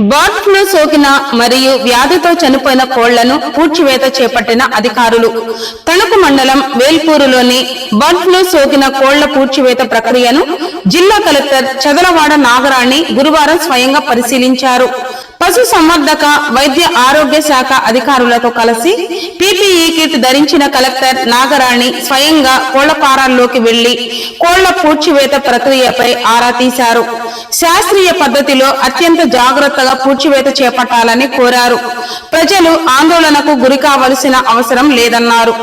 Bird flu సోకిన మరియు వ్యాధితో చనిపోయిన కోళ్లను పూడ్చివేత చేపట్టిన అధికారులు. తణుకు మండలం వేల్పూరులోని బర్డ్ ఫ్లూ సోకిన కోళ్ల పూడ్చివేత ప్రక్రియను జిల్లా కలెక్టర్ చదలవాడ నాగరాణి గురువారం స్వయంగా పరిశీలించారు. పశు సంవర్ధక వైద్య ఆరోగ్య శాఖ అధికారులతో కలిసి పీపీఈ కిట్ ధరించిన కలెక్టర్ నాగరాణి స్వయంగా కోళ్ల ఫారాల్లోకి వెళ్లి కోళ్ల పూడ్చివేత ప్రక్రియపై ఆరా తీశారు. శాస్త్రీయ పద్ధతిలో అత్యంత జాగ్రత్తగా పూడ్చివేత చేపట్టాలని కోరారు. ప్రజలు ఆందోళనకు గురి కావలసిన అవసరం లేదన్నారు.